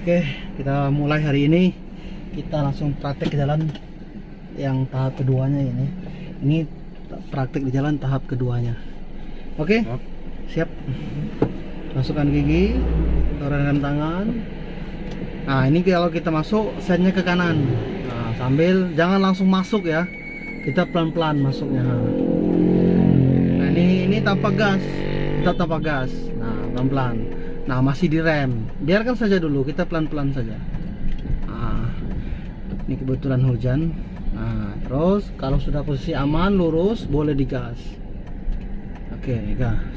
Oke, kita mulai hari ini. Kita langsung praktek ke jalan yang tahap keduanya ini. Ini praktek di jalan tahap keduanya. Oke, siap. Masukkan gigi, turunkan tangan. Nah, ini kalau kita masuk, setnya ke kanan. Nah, sambil jangan langsung masuk ya. Kita pelan-pelan masuknya. Nah, ini tanpa gas. Kita tanpa gas. Nah, pelan-pelan. Nah, masih direm. Biarkan saja dulu, kita pelan-pelan saja. Nah, ini kebetulan hujan. Nah, terus kalau sudah posisi aman, lurus, boleh digas. Oke, gas.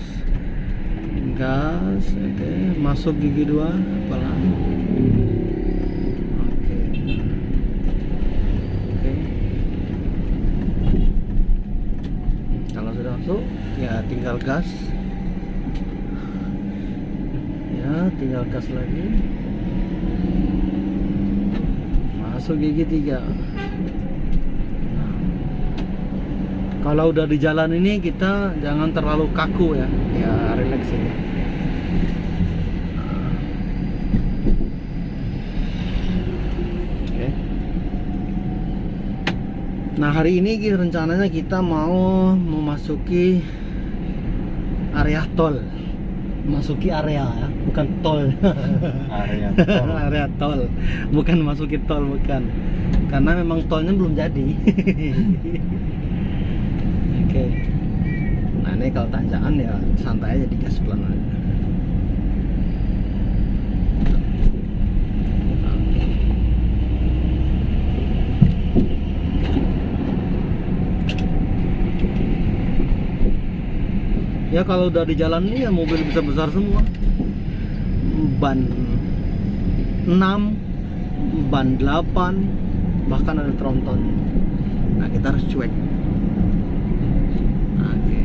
Gas, oke. Masuk gigi 2, pelan. Oke. Oke. Kalau sudah masuk, ya tinggal gas. Ya, tinggal gas lagi. Masuk gigi 3. Kalau udah di jalan ini kita jangan terlalu kaku ya. Ya, relax aja. Oke. Nah, hari ini rencananya kita mau memasuki area tol. Masuki area ya, bukan tol. Area tol. Area tol, bukan masuki tol, bukan. Karena memang tolnya belum jadi. Oke. Nah, ini kalau tanjakan ya santai aja, digas pelan aja. Ya kalau udah di jalan ini ya mobil besar-besar semua. Ban 6, ban 8, bahkan ada tronton. Nah, kita harus cuek. Oke.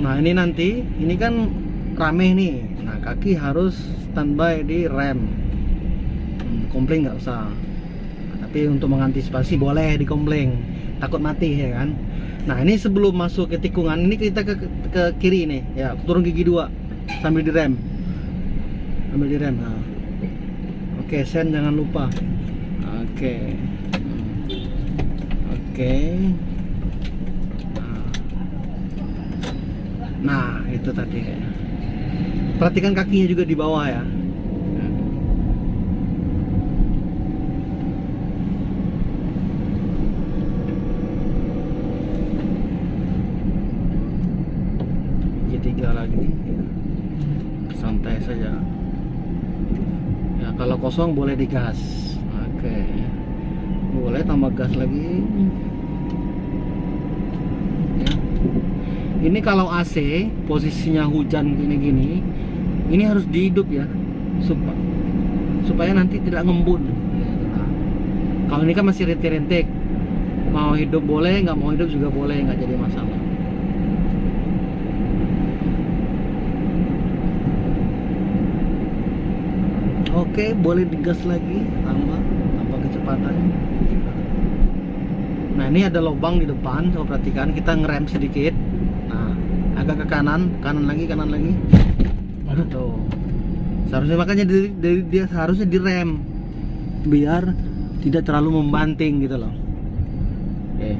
Nah, ini nanti, ini kan rame nih. Nah, kaki harus standby di rem. Kompling nggak usah. Nah, tapi untuk mengantisipasi boleh dikompling, takut mati ya kan. Nah, ini sebelum masuk ke tikungan ini kita ke kiri nih ya, turun gigi 2 sambil direm. Sambil direm. Nah. Oke, sen jangan lupa. Oke. Oke. Nah, itu tadi ya. Perhatikan kakinya juga di bawah ya. Gigi 3 lagi. Santai saja. Ya, kalau kosong boleh digas. Oke. Boleh tambah gas lagi. Ya. Ini kalau AC posisinya hujan gini-gini, ini harus dihidup ya, supaya nanti tidak ngembun. Nah, kalau ini kan masih rintik-rintik, mau hidup boleh, nggak mau hidup juga boleh, nggak jadi masalah. Oke, boleh digas lagi, tambah kecepatannya. Nah, ini ada lubang di depan, coba perhatikan, kita ngerem sedikit. Nah, agak ke kanan lagi. Aduh, tuh. Seharusnya makanya dia seharusnya direm biar tidak terlalu membanting gitu loh. Oke.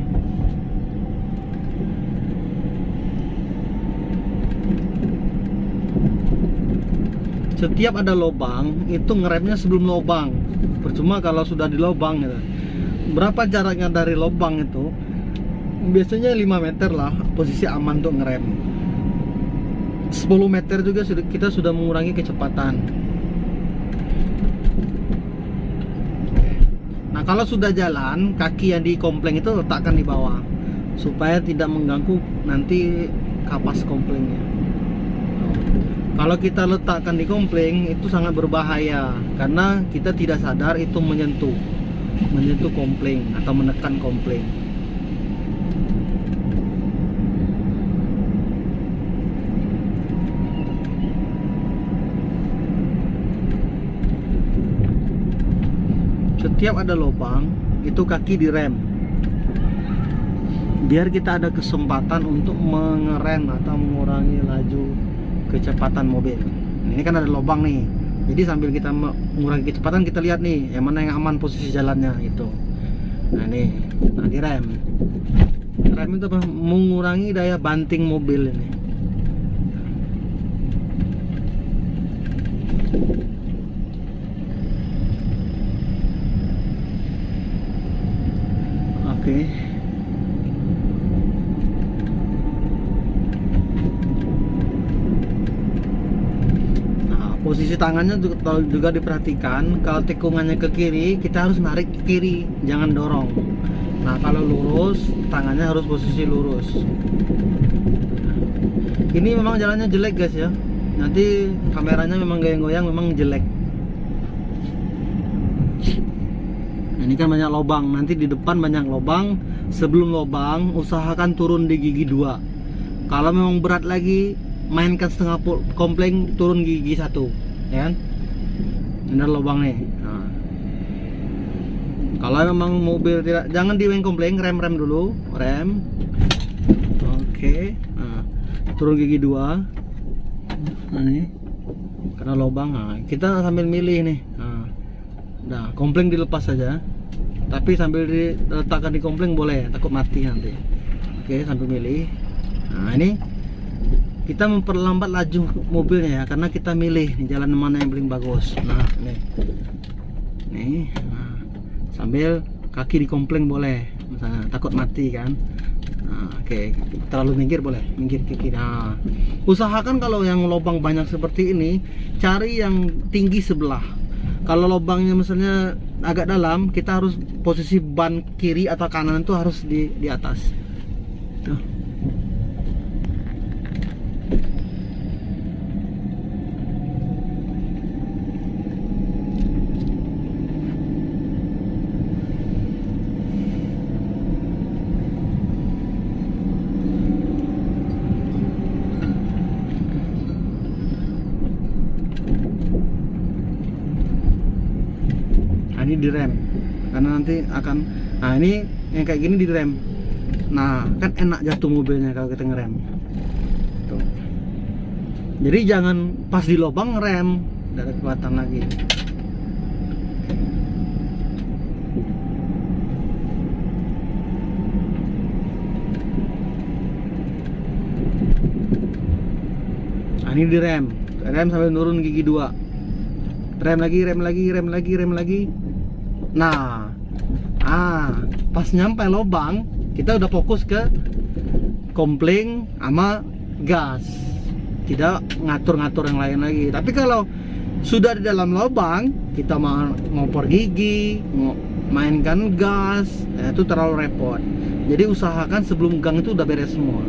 Setiap ada lubang itu ngeremnya sebelum lubang. Percuma kalau sudah di lubang gitu. Berapa jaraknya dari lubang itu? Biasanya 5 meter lah posisi aman untuk ngerem. 10 meter juga kita sudah mengurangi kecepatan. Nah, kalau sudah jalan, kaki yang di kompleng itu letakkan di bawah supaya tidak mengganggu nanti kapas komplengnya. Kalau kita letakkan di kompleng itu sangat berbahaya karena kita tidak sadar itu menyentuh kompleng atau menekan kompleng. Setiap ada lubang itu kaki direm. biar kita ada kesempatan untuk mengerem atau mengurangi laju kecepatan mobil. Ini kan ada lubang nih, jadi sambil kita mengurangi kecepatan kita lihat nih yang mana yang aman posisi jalannya itu. Nah nih, nah direm. Rem itu apa? Mengurangi daya banting mobil ini. Oke. Nah, posisi tangannya juga diperhatikan. Kalau tikungannya ke kiri, kita harus narik ke kiri, jangan dorong. Nah, kalau lurus, tangannya harus posisi lurus. Ini memang jalannya jelek guys ya. Nanti kameranya memang goyang-goyang, memang jelek. Ini kan banyak lubang, nanti di depan banyak lubang. Sebelum lubang, usahakan turun di gigi 2. Kalau memang berat lagi, mainkan setengah kompleng, turun gigi 1, ya kan? Ini ada lubang nih. Nah. Kalau memang mobil tidak, jangan di main kompleng, rem dulu, rem. Oke. Nah, turun gigi 2. Nah, ini karena lubang. Nah, kita sambil milih nih. Nah, kompleng dilepas saja. Tapi sambil diletakkan di kompleng boleh, takut mati nanti. Oke, sambil milih. Nah, ini kita memperlambat laju mobilnya ya, karena kita milih jalan mana yang paling bagus. Nah, nih, nah, sambil kaki di kompleng boleh, misalnya takut mati kan. Nah, oke, terlalu minggir boleh, minggir ke kiri. Nah, usahakan kalau yang lubang banyak seperti ini, cari yang tinggi sebelah. Kalau lubangnya misalnya agak dalam, kita harus posisi ban kiri atau kanan itu harus di atas. Tuh. Ini direm karena nanti akan, nah ini yang kayak gini direm. Nah kan enak jatuh mobilnya kalau kita ngerem tuh. Jadi jangan pas di lubang ngerem, tidak ada kekuatan lagi. Nah ini direm, rem sambil nurun gigi 2. Rem lagi, rem lagi, rem lagi, rem lagi. Nah, pas nyampe lubang, kita udah fokus ke kompleng sama gas, tidak ngatur-ngatur yang lain lagi. Tapi kalau sudah di dalam lubang, kita mau ngopor gigi, mainkan gas, itu terlalu repot. Jadi usahakan sebelum gang itu udah beres semua.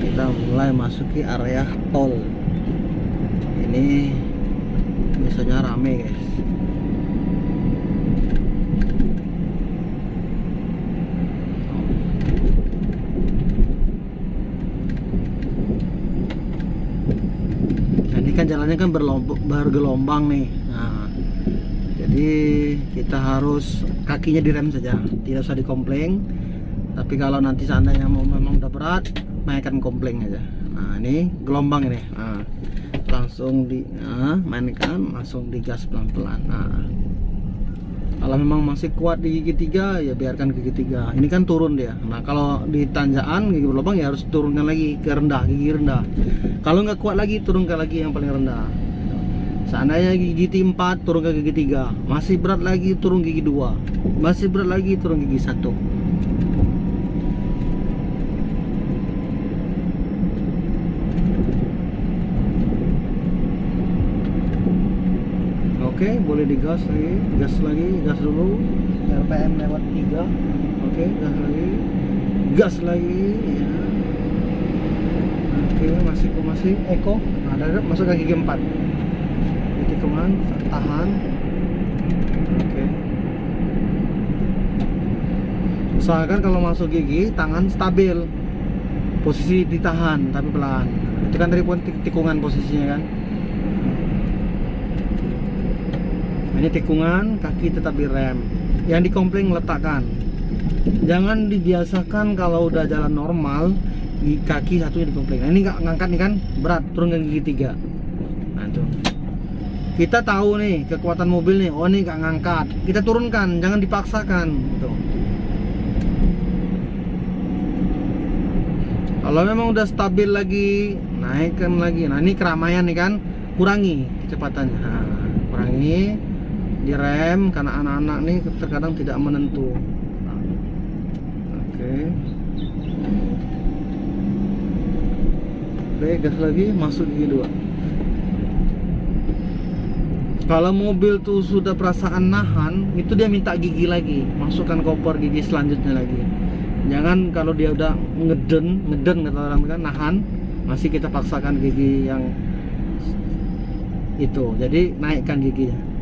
Kita mulai masuki area tol. Ini biasanya rame guys. Nah, ini kan jalannya kan bergelombang nih. Nah, jadi kita harus kakinya direm saja, tidak usah dikompleng. Tapi kalau nanti seandainya memang udah berat, mainkan kompleng aja. Nah ini gelombang ini, nah, langsung mainkan, langsung digas pelan-pelan. Nah, kalau memang masih kuat di gigi 3 ya biarkan gigi 3. Ini kan turun dia. Nah kalau di tanjakan gigi berlubang ya harus turunkan lagi ke rendah, gigi rendah. Kalau nggak kuat lagi, turunkan lagi yang paling rendah. Seandainya gigi 4, turun ke gigi 3. Masih berat lagi, turun gigi 2. Masih berat lagi, turun gigi 1. Oke, boleh digas lagi, gas dulu. RPM lewat 3. Oke, gas lagi ya. Oke, masih eco. Nah, ada masuk ke gigi 4. Tikungan, tahan. Oke. Usahakan kalau masuk gigi tangan stabil. posisi ditahan tapi pelan. Itu kan tadi tikungan posisinya kan. Ini tikungan, kaki tetap di rem. Yang di kopling letakkan. Jangan dibiasakan kalau udah jalan normal di kaki satunya di kopling. Nah, ini nggak ngangkat nih kan, berat, turun ke gigi 3. Nah itu. Kita tahu nih kekuatan mobil nih, oh ini nggak ngangkat. Kita turunkan, jangan dipaksakan. Gitu. Kalau memang udah stabil lagi, naikkan lagi. Nah ini keramaian nih kan, kurangi kecepatannya. Nah, kurangi. Direm karena anak-anak nih terkadang tidak menentu. Oke, gas lagi, masuk gigi 2. Kalau mobil tuh sudah perasaan nahan, itu dia minta gigi lagi, masukkan koper gigi selanjutnya lagi. Jangan kalau dia udah ngeden kata orang kan, nahan, masih kita paksakan gigi yang itu. Jadi naikkan giginya.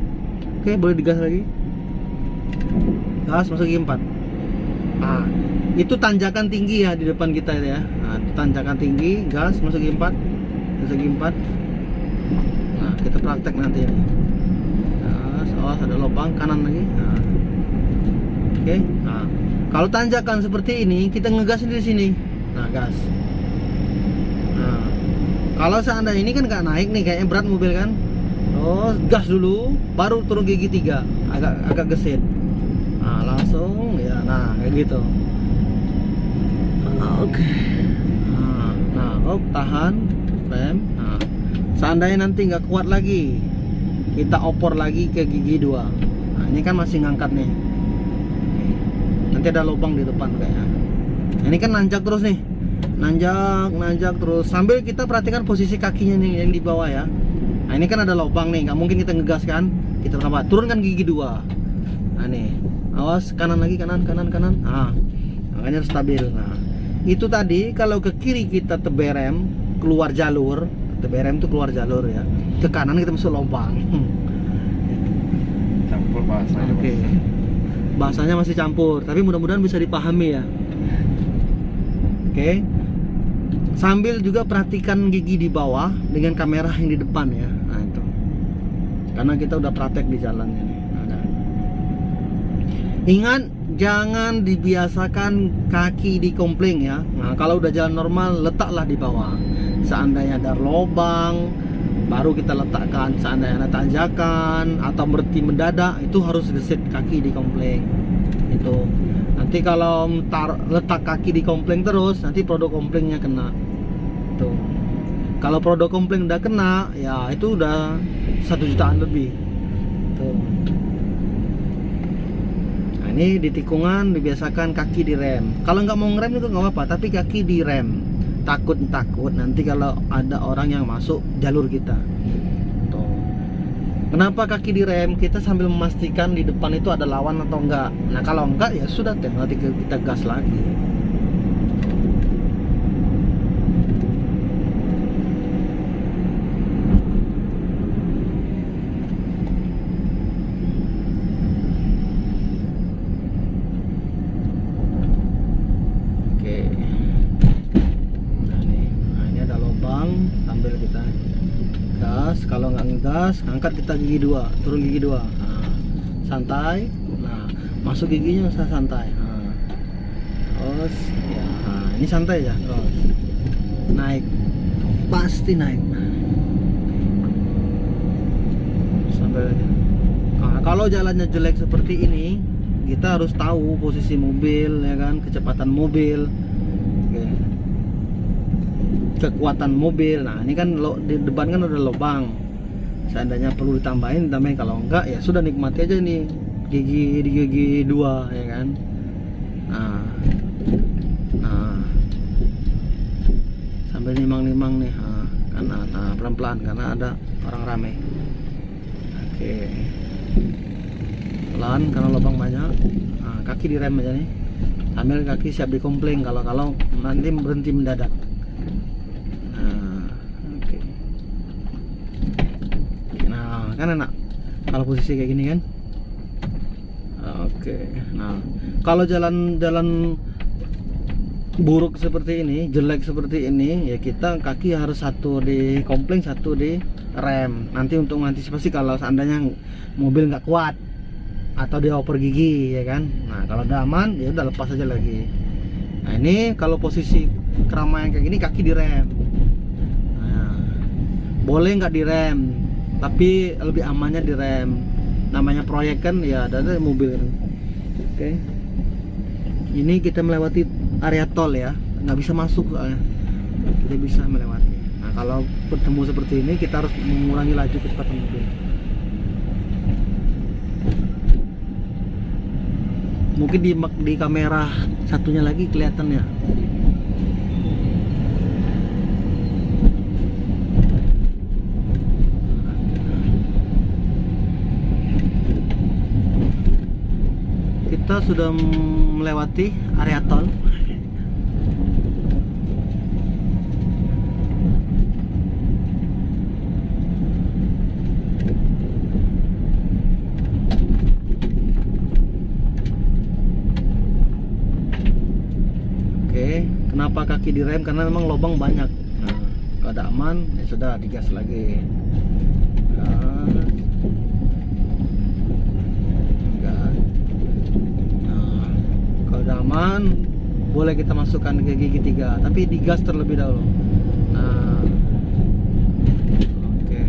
Oke, boleh digas lagi. Gas, masuk gigi 4. Nah, itu tanjakan tinggi ya di depan kita ya. Nah, tanjakan tinggi, gas, masuk gigi 4. Masuk gigi 4. Nah, kita praktek nanti ya. Gas, awas ada lubang kanan lagi. Nah. Oke. Nah, kalau tanjakan seperti ini, kita ngegasin di sini. Nah, gas. Nah, kalau seandainya ini kan nggak naik nih, kayaknya berat mobil kan. Oh, gas dulu, baru turun gigi 3, agak gesit. Nah, langsung ya, nah kayak gitu. Oke. Nah, tahan, rem. Nah, seandainya nanti nggak kuat lagi, kita opor lagi ke gigi 2. Nah, ini kan masih ngangkat nih. Nanti ada lubang di depan kayaknya. Nah, ini kan nanjak terus nih, nanjak terus. Sambil kita perhatikan posisi kakinya nih yang di bawah ya. Nah ini kan ada lubang nih, nggak mungkin kita ngegas kan, kita tambah, turunkan gigi 2. Nah nih, awas kanan lagi, kanan. Nah, makanya harus stabil. Nah, itu tadi kalau ke kiri kita teberem, keluar jalur, teberem itu keluar jalur ya. Ke kanan kita masuk lubang. Campur bahasanya. Oke. Bahasanya masih campur, tapi mudah-mudahan bisa dipahami ya. Oke. Sambil juga perhatikan gigi di bawah dengan kamera yang di depan ya. Nah itu, karena kita udah praktek di jalan ini. Nah, ingat, jangan dibiasakan kaki di kopling ya. Nah kalau udah jalan normal, letaklah di bawah. Seandainya ada lubang, baru kita letakkan. Seandainya ada tanjakan atau berhenti mendadak, itu harus gesit kaki di kopling. Itu nanti kalau letak kaki di kopling terus, nanti produk koplingnya kena. Tuh. Kalau produk kopling udah kena, ya itu udah 1 jutaan lebih. Tuh. Nah, ini di tikungan dibiasakan kaki direm. Kalau nggak mau ngerem itu nggak apa-apa, tapi kaki direm. Takut nanti kalau ada orang yang masuk jalur kita. Tuh. Kenapa kaki direm? Kita sambil memastikan di depan itu ada lawan atau enggak. Nah kalau enggak ya sudah, nanti kita gas lagi. Sambil kita gas, kalau nggak ngegas, angkat kita gigi 2, turun gigi 2. Nah, santai. Nah, masuk giginya usah santai. Nah, terus ya, nah, ini santai ya, terus naik, pasti naik. Sampai. Nah, kalau jalannya jelek seperti ini, kita harus tahu posisi mobil, ya kan, kecepatan mobil. Oke. Kekuatan mobil. Nah ini kan di depan kan udah lubang, seandainya perlu ditambahin, kalau enggak ya sudah, nikmati aja nih gigi 2 ya kan. Nah sambil nimang nih, karena pelan-pelan karena ada orang rame. Oke, pelan karena lubang banyak. Nah, kaki direm aja nih, sambil kaki siap dikompling kalau nanti berhenti mendadak. Kan enak kalau posisi kayak gini kan. Oke. Nah kalau jalan buruk seperti ini, jelek seperti ini, ya kita kaki harus satu di kopling, satu di rem. Nanti untuk mengantisipasi kalau seandainya mobil nggak kuat atau dia oper gigi, ya kan. Nah kalau udah aman, ya udah lepas aja lagi. Nah ini kalau posisi keramaian kayak gini, kaki direm. Nah, boleh nggak direm, tapi lebih amannya direm. Namanya proyek kan, ya ada mobil. Oke. Ini kita melewati area tol ya, nggak bisa masuk soalnya. Kita bisa melewati. Nah kalau bertemu seperti ini, kita harus mengurangi laju kecepatan mobil. Mungkin di kamera satunya lagi kelihatan ya. Kita sudah melewati area tol. Kenapa kaki direm? Karena memang lubang banyak. Nah, kalau ada aman, ya sudah digas lagi. Gas. Nah, kalau udah aman, boleh kita masukkan ke gigi 3, tapi digas terlebih dahulu. Nah, oke.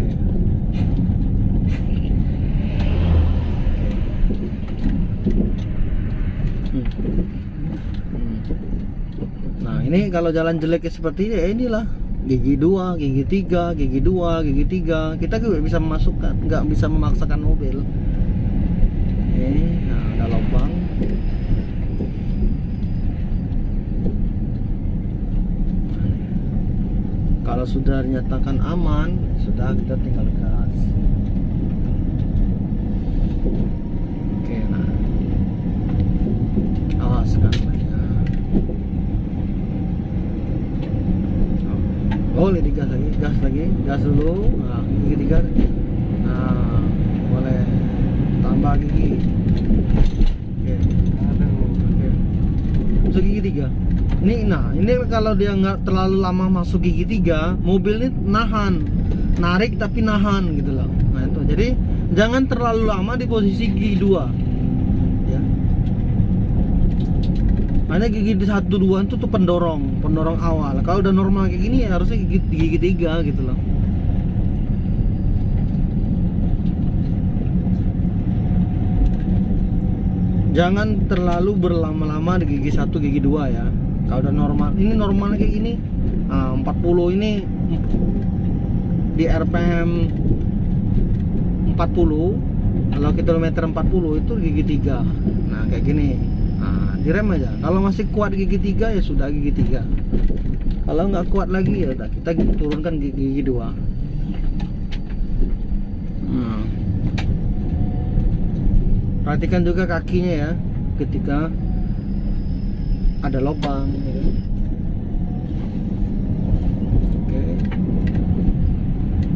Nah ini kalau jalan jelek seperti ini, ya inilah gigi 2, gigi 3, gigi 2, gigi 3. Kita juga bisa memasukkan, nggak bisa memaksakan mobil. Ini, nah ada lubang. Kalau sudah dinyatakan aman, sudah kita tinggal gas. Oke, nah awas kan. Boleh digas lagi, gas dulu. Nah, gigi 3. Nah, boleh tambah gigi. Oke. Oke. Masuk gigi 3. Ini kalau dia nggak terlalu lama masuk gigi 3, mobil ini narik tapi nahan gitu loh. Nah itu, jadi jangan terlalu lama di posisi gigi 2. Hanya gigi 1, 2 itu tuh pendorong awal. Kalau udah normal kayak gini ya harusnya gigi 3 gitu loh. Jangan terlalu berlama-lama di gigi 1, gigi 2 ya. Kalau udah normal, ini normalnya kayak gini. Nah, 40 ini di RPM 40. Kalau kilometer 40 itu gigi 3. Nah, kayak gini. Nah, direm aja. Kalau masih kuat gigi 3 ya sudah gigi 3. Kalau nggak kuat lagi ya udah kita turunkan gigi 2. Perhatikan juga kakinya ya, ketika ada lubang. Oke.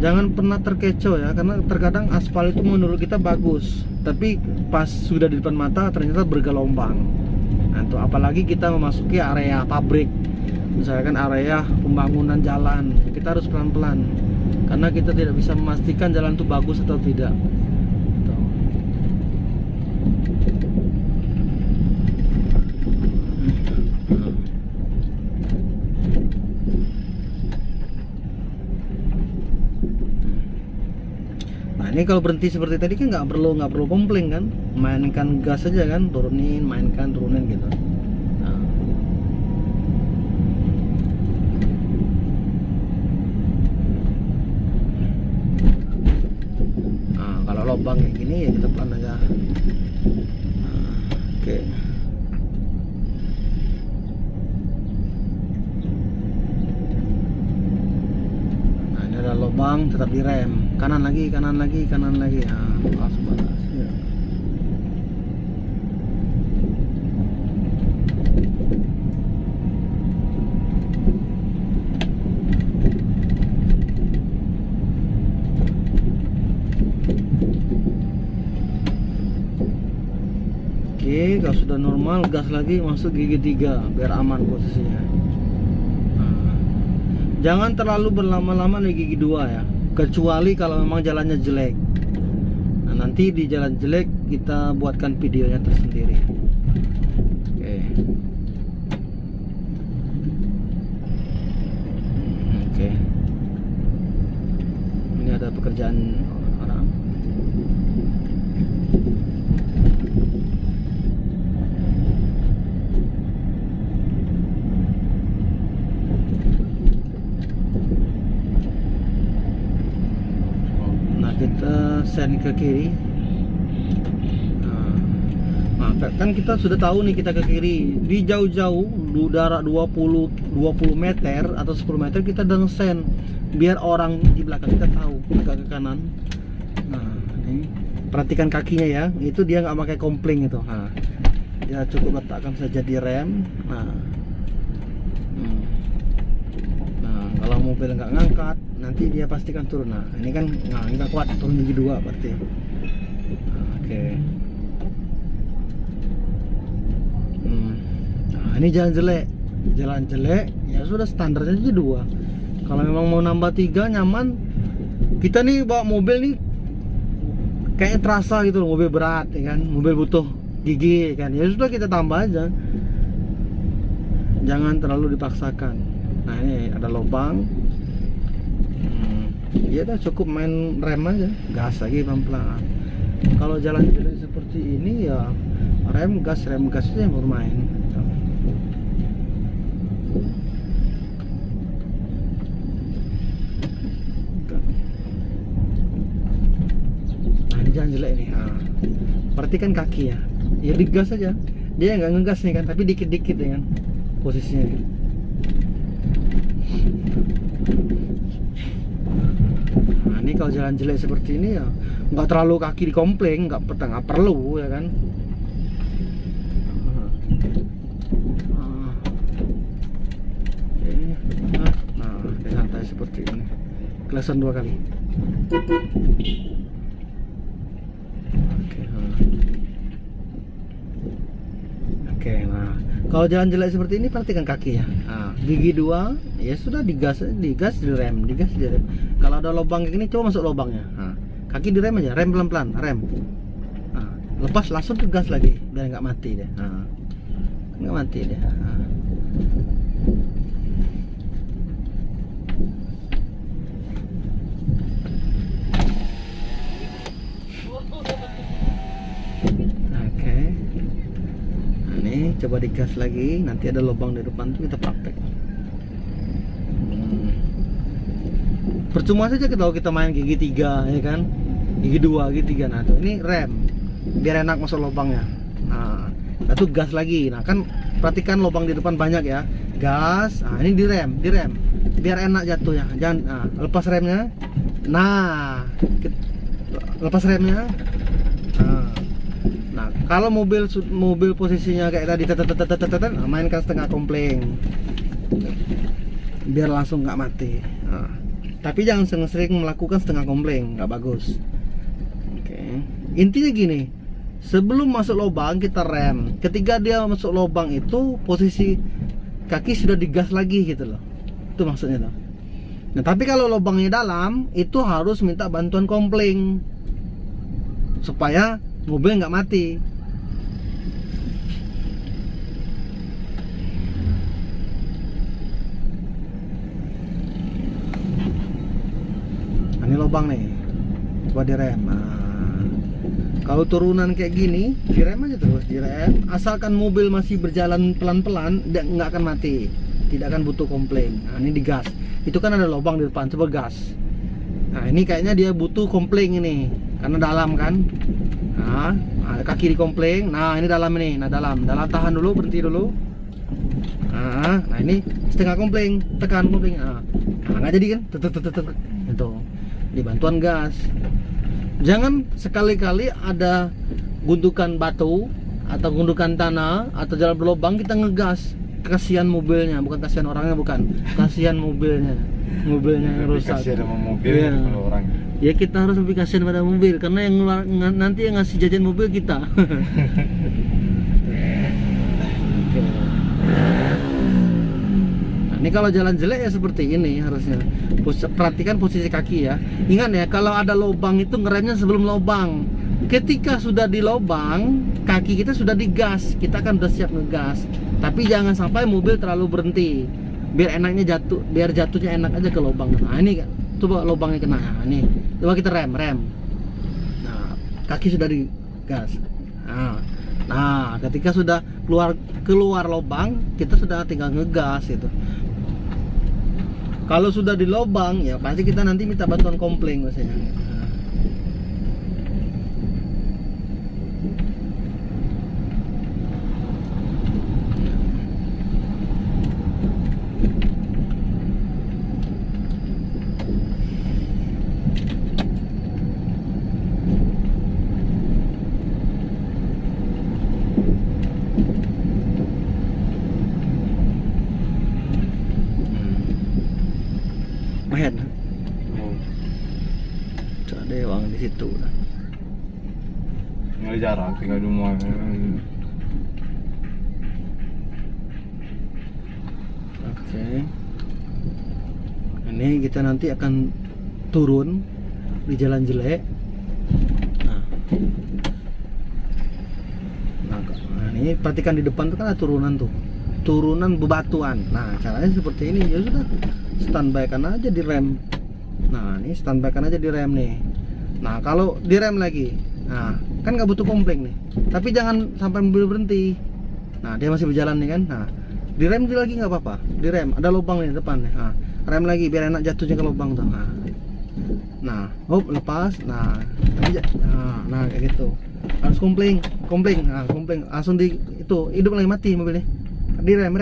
Jangan pernah terkecoh ya, karena terkadang aspal itu menurut kita bagus, tapi pas sudah di depan mata ternyata bergelombang. Nah, itu apalagi kita memasuki area pabrik, misalkan area pembangunan jalan, kita harus pelan-pelan karena kita tidak bisa memastikan jalan itu bagus atau tidak. Ini kalau berhenti seperti tadi kan nggak perlu kompling kan, mainkan gas aja kan, turunin gitu. Nah, kalau lubang kayak gini ya kita pelan aja. Oke. Nah ini ada lubang, tetap direm. Kanan lagi ya, pas batas ya. Oke, sudah normal, gas lagi, masuk gigi 3 biar aman posisinya. Jangan terlalu berlama-lama di gigi 2 ya, kecuali kalau memang jalannya jelek. Nah, nanti di jalan jelek kita buatkan videonya tersendiri. Oke. Oke. Ini ada pekerjaan orang. Kita send ke kiri. Nah, kan kita sudah tahu nih kita ke kiri. Di jauh-jauh udara 20 meter atau 10 meter kita dan send biar orang di belakang kita tahu agak ke kanan. Nah, ini perhatikan kakinya ya. Itu dia nggak pakai kompling itu. Nah, dia cukup letakkan saja di rem. Nah, kalau mobil nggak ngangkat, nanti dia pastikan turun. Nah, ini kan nggak kuat, turun gigi 2 berarti. Oke. Nah, ini jalan jelek ya sudah, standarnya aja 2. Kalau memang mau nambah 3 nyaman, kita nih bawa mobil nih kayaknya terasa gitu loh, mobil berat ya kan, mobil butuh gigi kan, ya sudah kita tambah aja, jangan terlalu dipaksakan. Nah, ini ada lubang. Ya udah cukup main rem aja, gas lagi pelan-pelan. Kalau jalan jelek seperti ini ya rem gas aja yang bermain. Nah, ini jalan jelek nih. Perhatikan kaki ya, ya digas aja. Dia nggak ngegas nih kan, tapi dikit-dikit ya kan posisinya. Nah, ini kalau jalan jelek seperti ini ya nggak terlalu kaki dikompling, nggak perlu ya kan. Nah, kayak santai seperti ini, kelasan 2 kali. Oke, nah kalau jalan jelek seperti ini perhatikan kaki ya. Nah, gigi 2 ya sudah, digas di rem. Kalau ada lubang kayak gini coba masuk lubangnya. Nah, kaki di rem aja, rem pelan-pelan, rem. Nah, lepas langsung ke gas lagi biar nggak mati deh. Nah, nggak mati deh. Nah. Oke. Nah, ini coba digas lagi, nanti ada lubang di depan tuh kita praktek. Percuma saja kalau kita main gigi 3 ya kan, gigi 2, gigi 3. Nah tuh, ini rem biar enak masuk lubangnya. Nah itu gas lagi. Nah kan perhatikan lubang di depan banyak ya, gas. Nah ini di rem biar enak jatuhnya. Jangan lepas remnya. Nah lepas remnya. Nah kalau mobil posisinya kayak tadi mainkan setengah kompling biar langsung nggak mati. Tapi jangan sering melakukan setengah kompling, nggak bagus. Oke. Intinya gini, sebelum masuk lubang kita rem. Ketika dia masuk lubang itu posisi kaki sudah digas lagi gitu loh. Itu maksudnya tuh. Nah tapi kalau lubangnya dalam, itu harus minta bantuan kompling supaya mobil nggak mati. Ini lubang nih, coba direm. Nah, kalau turunan kayak gini direm aja terus, direm. Asalkan mobil masih berjalan pelan-pelan, nggak akan mati, tidak akan butuh kompling. Nah ini digas, itu kan ada lubang di depan, coba gas. Nah ini kayaknya dia butuh kompling ini, karena dalam kan. Nah kaki di kompling, nah ini dalam ini, nah dalam tahan dulu, berhenti dulu. Nah ini setengah kompling, tekan kompling. Nah nggak jadi kan, itu. Di bantuan gas. Jangan sekali-kali ada gundukan batu atau gundukan tanah atau jalan berlubang kita ngegas. Kasihan mobilnya, bukan kasihan orangnya, bukan. Kasihan mobilnya yang rusak. Kasihan sama mobil ya. Kalau orang. Ya kita harus lebih kasihan pada mobil karena yang nanti yang ngasih jajan mobil kita. ini kalau jalan jelek ya seperti ini harusnya. Perhatikan posisi kaki ya. Ingat ya, kalau ada lubang itu ngeremnya sebelum lubang. Ketika sudah di lubang, kaki kita sudah digas, kita kan udah siap ngegas. Tapi jangan sampai mobil terlalu berhenti. Biar enaknya jatuh, biar jatuhnya enak aja ke lubang. Nah ini coba lubangnya kena. Nah, ini coba kita rem. Nah, kaki sudah digas. Nah, ketika sudah keluar lubang, kita sudah tinggal ngegas gitu. Kalau sudah di lubang ya pasti kita nanti minta bantuan kompling biasanya. Mahen. Oh. Ada uang di situ. Nggak jarang tinggal di rumah. Oke. Ini kita nanti akan turun di jalan jelek. Nah, ini perhatikan di depan tuh kan ada turunan tuh. Turunan bebatuan. Nah, caranya seperti ini. Ya sudah, standby kan aja di rem. Nah, ini standby kan aja di rem nih. Nah, kalau di rem lagi, nah kan nggak butuh kompling nih. Tapi jangan sampai mobil berhenti. Nah, dia masih berjalan nih kan. Nah, di rem lagi nggak apa-apa. Di rem ada lubang nih depan nih. Nah, rem lagi biar enak jatuhnya ke lubang tuh. Nah, hop lepas. Nah, kayak gitu. Harus kompling. Nah, kompling langsung di itu hidup lagi, mati mobilnya. Di rem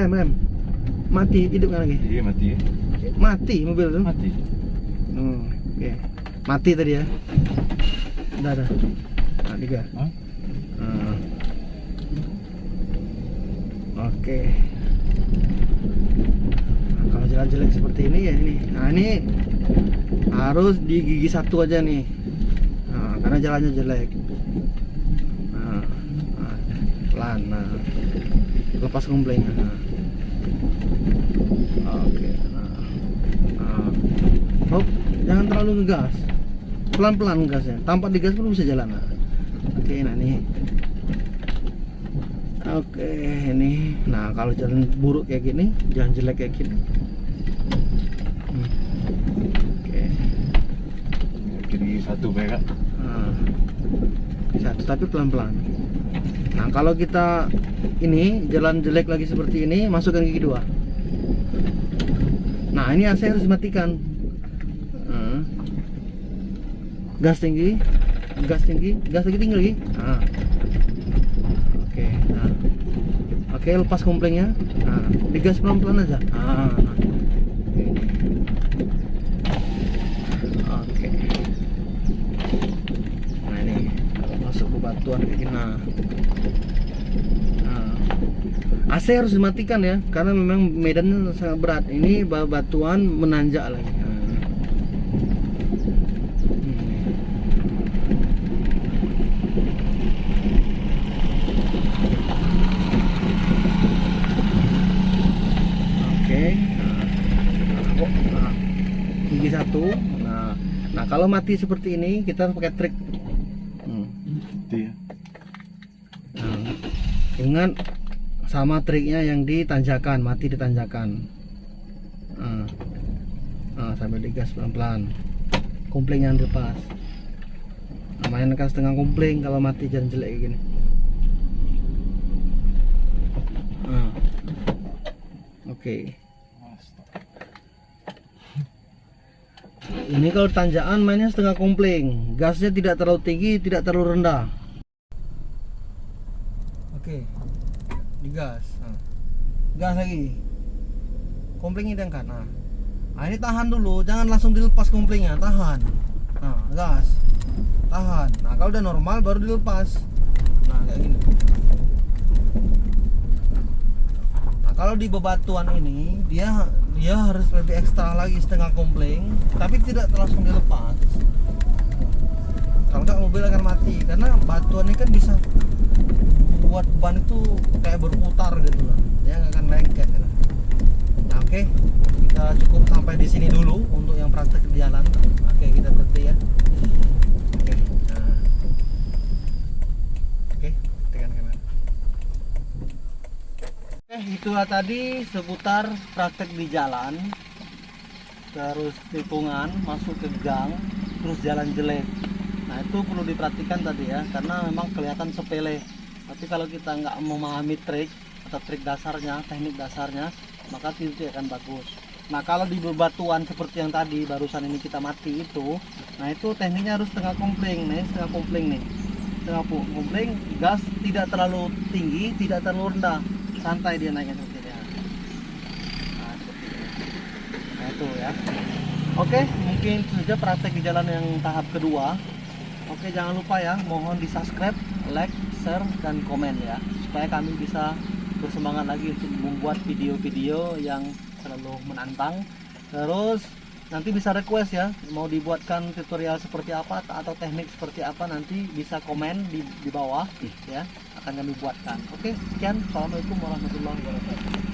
mati, hidup kan lagi. Iya mati. Mati mobil tuh. Mati. Oke. Mati tadi ya. Udah. Nah, digas. Oke. Nah, kalau jalan jelek seperti ini ya ini. Nah, ini harus di gigi satu aja nih. Nah, karena jalannya jelek. Nah, pelan. Nah, lepas komplain. Oke. Hop, jangan terlalu ngegas. Pelan-pelan ngegasnya. Tanpa digas pun bisa jalan. Oke, nah nih. Oke, ini. Nah, kalau jalan buruk kayak gini, jalan jelek kayak gini. Oke. Jadi satu mereka. Satu tapi pelan-pelan. Nah, kalau kita ini jalan jelek lagi seperti ini, masukkan gigi dua. Nah, ini AC harus dimatikan. Gas tinggi, gas lagi tinggi lagi. Oke. Nah, oke, lepas komplengnya. Nah, digas pelan-pelan aja. Oke. Nah, ini masuk ke batuan kayak gini. AC harus dimatikan ya, karena memang medannya sangat berat. Ini batuan menanjak lagi. Gigi satu. Nah, kalau mati seperti ini kita harus pakai trik. Iya. Ingat sama triknya yang di tanjakan, mati di tanjakan. Sambil digas pelan-pelan. Kompling yang dilepas. Mainkan setengah kompling kalau mati jalan jelek kayak gini. Oke. Ini kalau tanjakan mainnya setengah kompling, gasnya tidak terlalu tinggi, tidak terlalu rendah. Oke, digas, gas lagi, komplingnya diangkat. Nah, ini tahan dulu, jangan langsung dilepas komplingnya, tahan. Nah, gas, tahan. Nah, kalau udah normal baru dilepas. Nah, kayak gini. Nah, kalau di bebatuan ini dia harus lebih ekstra lagi setengah kompling, tapi tidak langsung dilepas. Kalau nggak mobil akan mati, karena batuan ini kan bisa buat ban itu kayak berputar gitu loh, dia nggak akan lengket. Nah, oke. sampai di sini dulu untuk yang praktek di jalan. Oke, kita berhenti ya. Oke, nah. Oke, tekan kanan. Oke, itulah tadi seputar praktek di jalan, terus tikungan, masuk ke gang, terus jalan jelek. Nah itu perlu diperhatikan tadi ya, karena memang kelihatan sepele. Tapi kalau kita nggak memahami trik atau trik dasarnya, teknik dasarnya, maka itu tidak akan bagus. Nah kalau di bebatuan seperti yang tadi barusan ini kita mati itu, nah itu tekniknya harus setengah kompling nih, setengah kompling nih, setengah kompling, gas tidak terlalu tinggi, tidak terlalu rendah, santai dia naiknya seperti ini. Nah seperti ini. Nah itu ya. Oke, mungkin itu saja praktek di jalan yang tahap kedua. Oke, jangan lupa ya, mohon di subscribe, like, share, dan komen ya, supaya kami bisa bersemangat lagi untuk membuat video-video yang selalu menantang. Terus nanti bisa request ya, mau dibuatkan tutorial seperti apa atau teknik seperti apa, nanti bisa komen di bawah ya, akan kami buatkan. Oke, sekian, assalamualaikum warahmatullahi wabarakatuh.